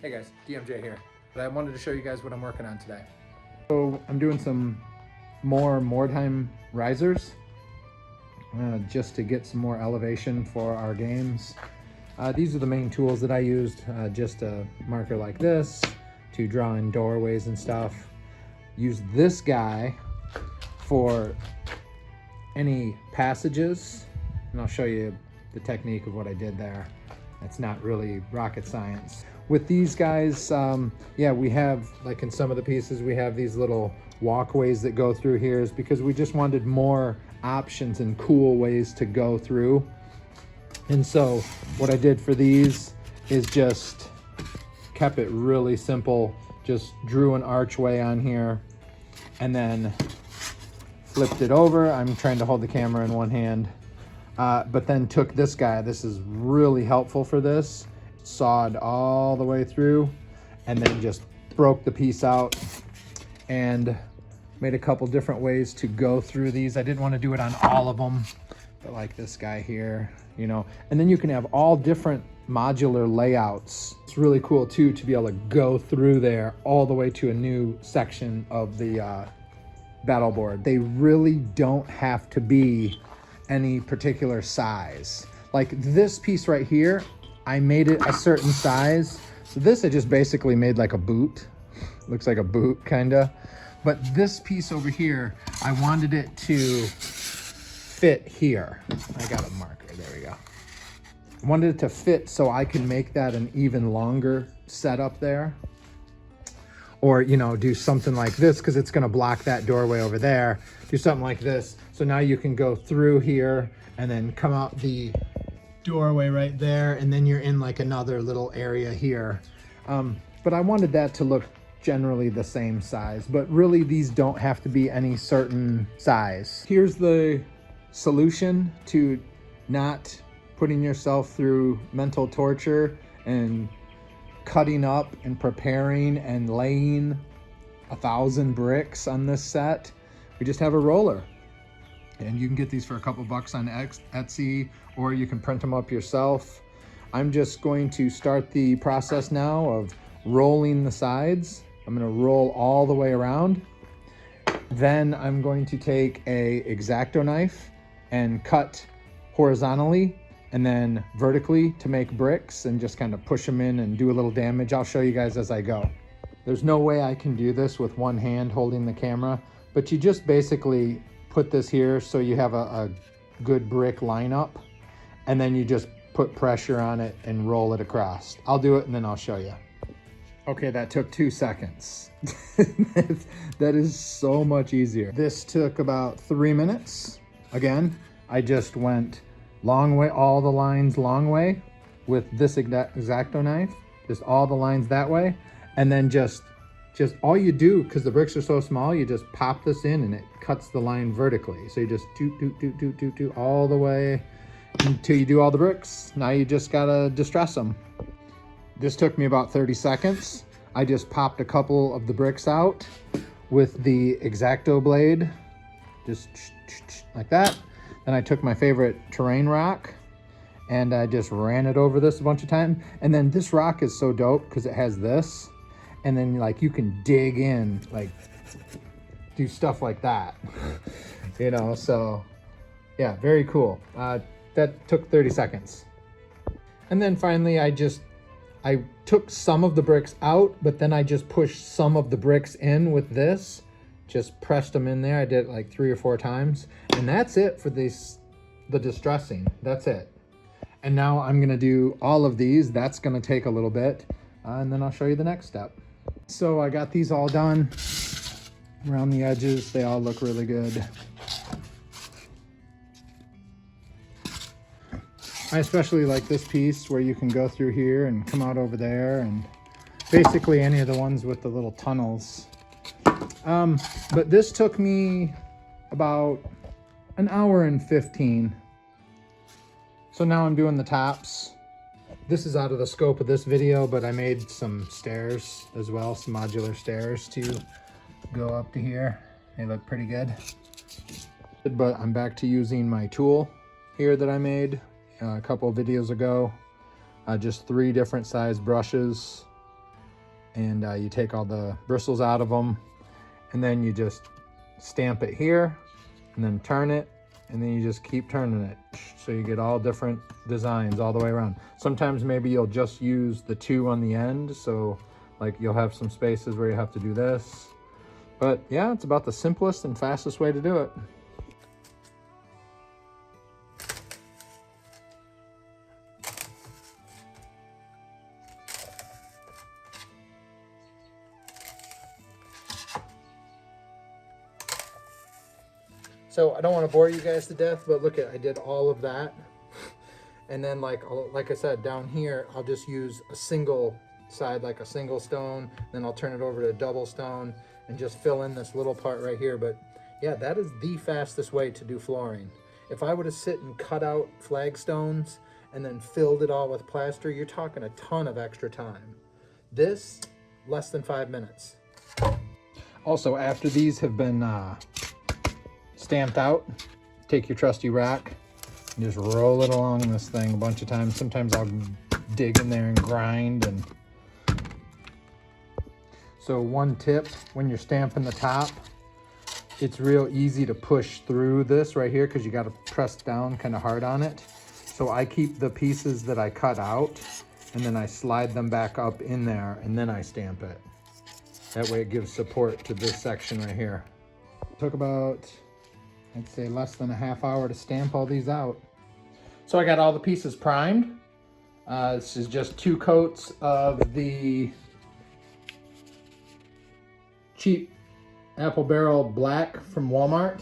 Hey guys, DMJ here. But I wanted to show you guys what I'm working on today. So I'm doing some more Mordheim risers just to get some more elevation for our games. These are the main tools that I used, just a marker like this to draw in doorways and stuff. Use this guy for any passages, and I'll show you the technique of what I did there. It's not really rocket science. With these guys, yeah, we have, like in some of the pieces, we have these little walkways that go through here, is because we just wanted more options and cool ways to go through. And so what I did for these is just kept it really simple, just drew an archway on here and then flipped it over. I'm trying to hold the camera in one hand, but then took this guy. This is really helpful for this. Sawed all the way through and then just broke the piece out and made a couple different ways to go through these. I didn't want to do it on all of them, but like this guy here, you know, and then you can have all different modular layouts. It's really cool too to be able to go through there all the way to a new section of the battle board. They really don't have to be any particular size. Like this piece right here, I made it a certain size. So this I just basically made like a boot. Looks like a boot kinda. But this piece over here, I wanted it to fit here. I got a marker, there we go. I wanted it to fit so I can make that an even longer setup there. Or, you know, do something like this because it's gonna block that doorway over there. Do something like this. So now you can go through here and then come out the doorway right there, and then you're in like another little area here. But I wanted that to look generally the same size, but really these don't have to be any certain size. Here's the solution to not putting yourself through mental torture and cutting up and preparing and laying 1,000 bricks on this set. We just have a roller, and you can get these for a couple bucks on Etsy, or you can print them up yourself. I'm just going to start the process now of rolling the sides. I'm going to roll all the way around. Then I'm going to take a X-Acto knife and cut horizontally and then vertically to make bricks and just kind of push them in and do a little damage. I'll show you guys as I go. There's no way I can do this with one hand holding the camera, but you just basically put this here so you have a good brick lineup, and then you just put pressure on it and roll it across. I'll do it and then I'll show you. Okay, that took 2 seconds. That is so much easier. This took about 3 minutes. Again, I just went long way, all the lines long way with this X-Acto knife, just all the lines that way. And then just all you do, because the bricks are so small, you just pop this in and it cuts the line vertically. So you just do all the way until you do all the bricks. Now you just gotta distress them. This took me about 30 seconds. I just popped a couple of the bricks out with the X-Acto blade, just like that. Then I took my favorite terrain rock and I just ran it over this a bunch of times. And then this rock is so dope because it has this. And then like you can dig in, like do stuff like that, you know? So yeah, very cool. That took 30 seconds. And then finally I took some of the bricks out, but then I just pushed some of the bricks in with this, just pressed them in there. I did it like 3 or 4 times, and that's it for the distressing. That's it. And now I'm gonna do all of these. That's gonna take a little bit, and then I'll show you the next step. So I got these all done around the edges. They all look really good. I especially like this piece where you can go through here and come out over there, and basically any of the ones with the little tunnels. But this took me about an hour and 15. So now I'm doing the tops. This is out of the scope of this video, but I made some stairs as well, some modular stairs to go up to here. They look pretty good. But I'm back to using my tool here that I made a couple of videos ago. Just 3 different size brushes. and you take all the bristles out of them, and then you just stamp it here and then turn it, and then you just keep turning it so you get all different designs all the way around. Sometimes maybe you'll just use the two on the end, so like you'll have some spaces where you have to do this. But yeah, it's about the simplest and fastest way to do it. So I don't want to bore you guys to death, but look at, I did all of that. And then like I said, down here, I'll just use a single side, like a single stone. Then I'll turn it over to a double stone and just fill in this little part right here. But yeah, that is the fastest way to do flooring. If I would have sit and cut out flagstones and then filled it all with plaster, you're talking a ton of extra time. This, less than 5 minutes. Also, after these have been stamped out, take your trusty rack and just roll it along this thing a bunch of times. Sometimes I'll dig in there and grind. And so one tip, when you're stamping the top, it's real easy to push through this right here because you got to press down kind of hard on it. So I keep the pieces that I cut out and then I slide them back up in there and then I stamp it. That way it gives support to this section right here. Took about, I'd say, less than a half hour to stamp all these out. So I got all the pieces primed. This is just 2 coats of the cheap apple barrel black from Walmart.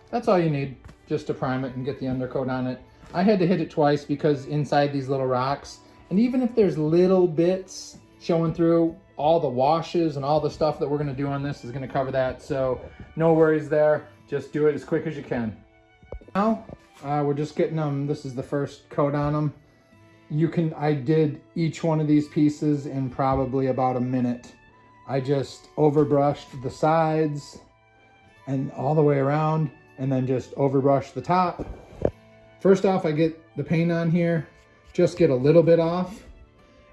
That's all you need just to prime it and get the undercoat on it. I had to hit it twice because inside these little rocks, and even if there's little bits showing through, all the washes and all the stuff that we're going to do on this is going to cover that. So no worries there. Just do it as quick as you can. Now we're just getting them. This is the first coat on them. I did each one of these pieces in probably about a minute. I just overbrushed the sides and all the way around, and then just overbrush the top. First off, I get the paint on here, just get a little bit off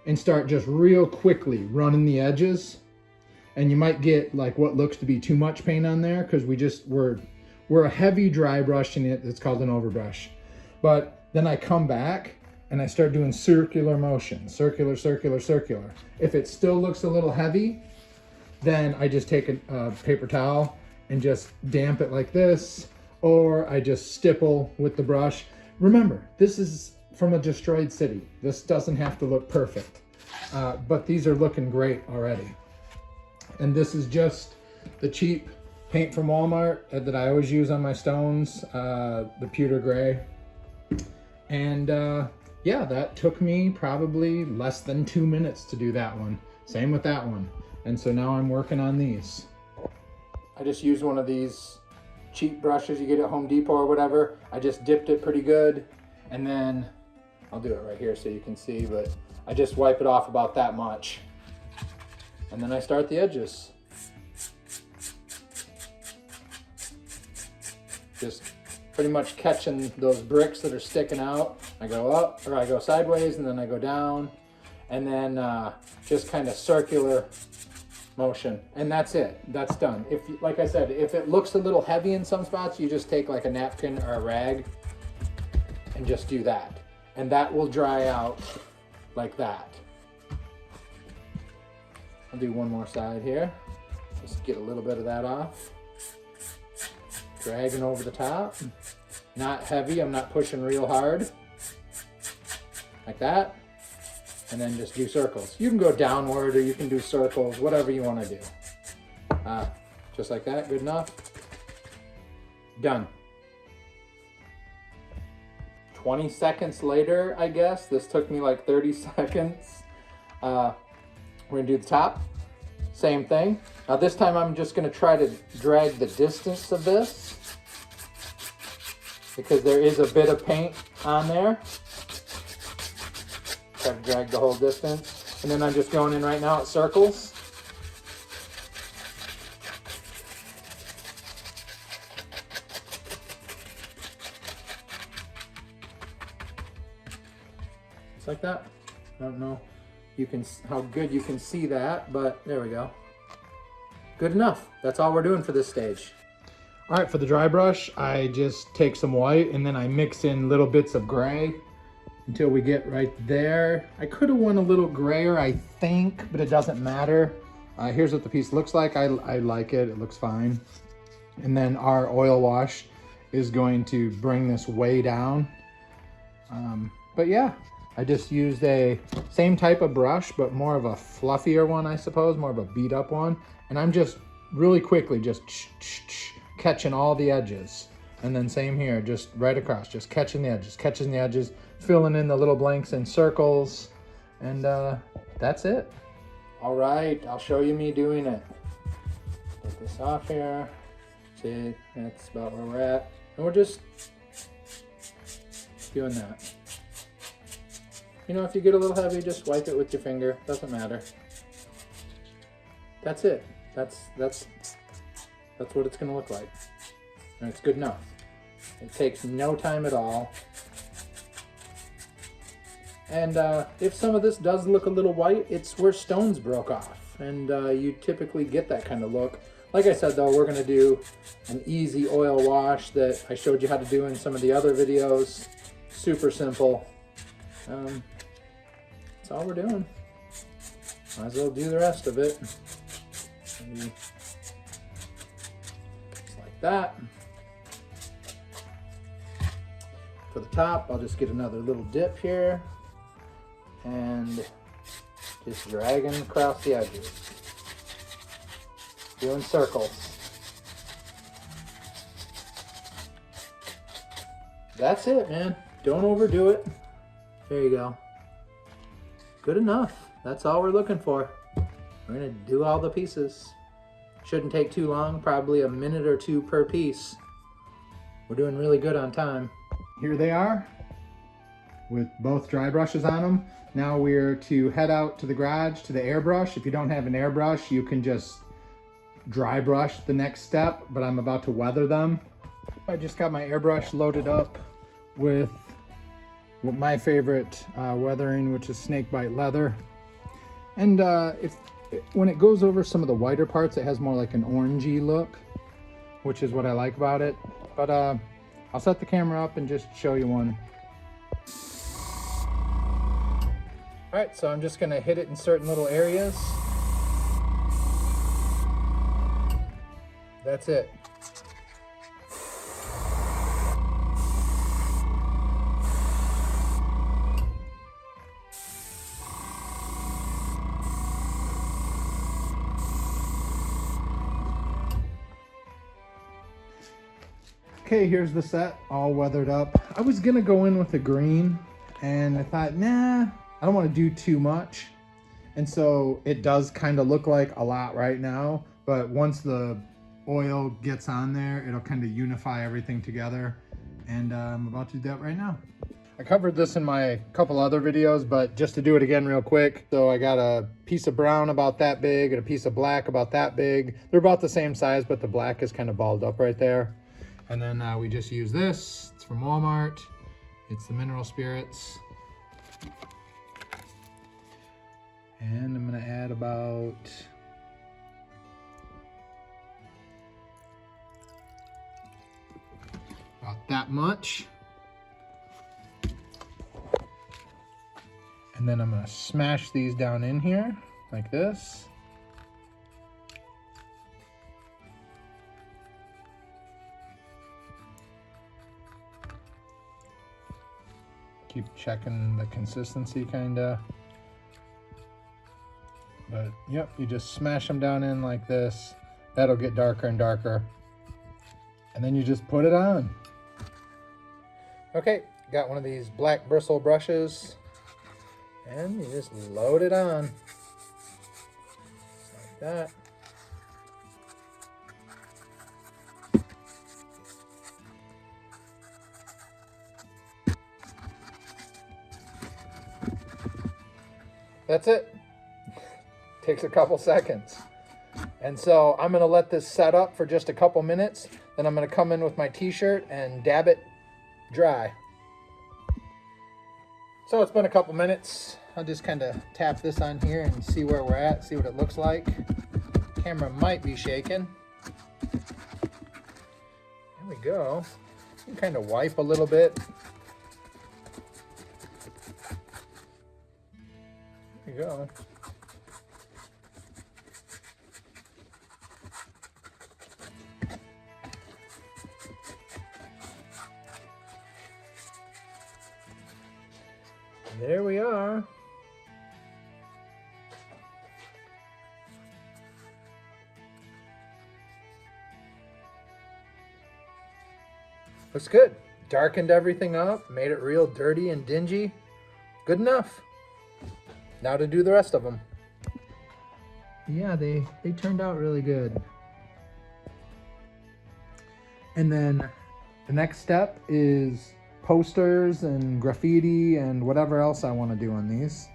and start just real quickly running the edges. And you might get like what looks to be too much paint on there because we're a heavy dry brushing it. It's called an overbrush. But then I come back and I start doing circular motion, circular, circular, circular. If it still looks a little heavy, then I just take a paper towel and just damp it like this, or I just stipple with the brush. Remember, this is from a destroyed city. This doesn't have to look perfect, but these are looking great already. And this is just the cheap paint from Walmart that I always use on my stones, the pewter gray. And yeah, that took me probably less than 2 minutes to do that one. Same with that one. And so now I'm working on these. I just used one of these cheap brushes you get at Home Depot or whatever. I just dipped it pretty good, and then I'll do it right here so you can see, but I just wipe it off about that much. And then I start the edges. Just pretty much catching those bricks that are sticking out. I go up, or I go sideways, and then I go down, and then just kind of circular motion, and that's it. That's done. If, like I said, if it looks a little heavy in some spots, you just take like a napkin or a rag and just do that, and that will dry out like that. I'll do one more side here. Just get a little bit of that off. Dragging over the top. Not heavy. I'm not pushing real hard. Like that. And then just do circles. You can go downward or you can do circles, whatever you want to do. Just like that, good enough. Done. 20 seconds later, I guess. This took me like 30 seconds. We're gonna do the top. Same thing. Now this time I'm just gonna try to drag the distance of this because there is a bit of paint on there. Try to drag the whole distance. And then I'm just going in right now at circles. Just like that. I don't know. how good you can see that, but there we go. Good enough. That's all we're doing for this stage. All right, for the dry brush, I just take some white and then I mix in little bits of gray until we get right there. I could have went a little grayer, I think, but it doesn't matter. Here's what the piece looks like. I like it. It looks fine. And then our oil wash is going to bring this way down. But yeah, I just used a same type of brush, but more of a fluffier one, I suppose, more of a beat up one. And I'm just really quickly just catching all the edges. And then same here, just right across, just catching the edges, filling in the little blanks and circles. And that's it. All right, I'll show you me doing it. Take this off here. See, that's about where we're at. And we're just doing that. You know, if you get a little heavy, just wipe it with your finger. Doesn't matter. That's it. That's what it's gonna look like. And it's good enough. It takes no time at all. And if some of this does look a little white, it's where stones broke off. And you typically get that kind of look. Like I said though, we're gonna do an easy oil wash that I showed you how to do in some of the other videos. Super simple. That's all we're doing. Might as well do the rest of it. Maybe just like that. For the top, I'll just get another little dip here and just dragging across the edges. Doing circles. That's it, man. Don't overdo it. There you go. Good enough. That's all we're looking for. We're gonna do all the pieces. Shouldn't take too long, probably a minute or two per piece. We're doing really good on time. Here they are with both dry brushes on them. Now we're to head out to the garage to the airbrush. If you don't have an airbrush, you can just dry brush the next step, but I'm about to weather them. I just got my airbrush loaded up with my favorite weathering, which is snakebite leather. And when it goes over some of the whiter parts, it has more like an orangey look, which is what I like about it. But I'll set the camera up and just show you one. All right, so I'm just gonna hit it in certain little areas. That's it. Okay, here's the set all weathered up. I was gonna go in with a green and I thought, nah, I don't want to do too much. And so it does kind of look like a lot right now, but once the oil gets on there, it'll kind of unify everything together. And I'm about to do that right now. I covered this in my couple other videos, but just to do it again real quick. So I got a piece of brown about that big and a piece of black about that big. They're about the same size, but the black is kind of balled up right there. And then we just use this. It's from Walmart. It's the mineral spirits. And I'm gonna add about that much. And then I'm gonna smash these down in here like this. Keep checking the consistency kinda. But yep, you just smash them down in like this. That'll get darker and darker. And then you just put it on. Okay, got one of these black bristle brushes. And you just load it on. Like that. That's it. Takes a couple seconds. And so I'm gonna let this set up for just a couple minutes. Then I'm gonna come in with my t-shirt and dab it dry. So it's been a couple minutes. I'll just kind of tap this on here and see where we're at, see what it looks like. Camera might be shaking. There we go. You can kind of wipe a little bit. There you go. There we are. Looks good. Darkened everything up, made it real dirty and dingy. Good enough. Now to do the rest of them. Yeah, they turned out really good. And then the next step is posters and graffiti and whatever else I want to do on these.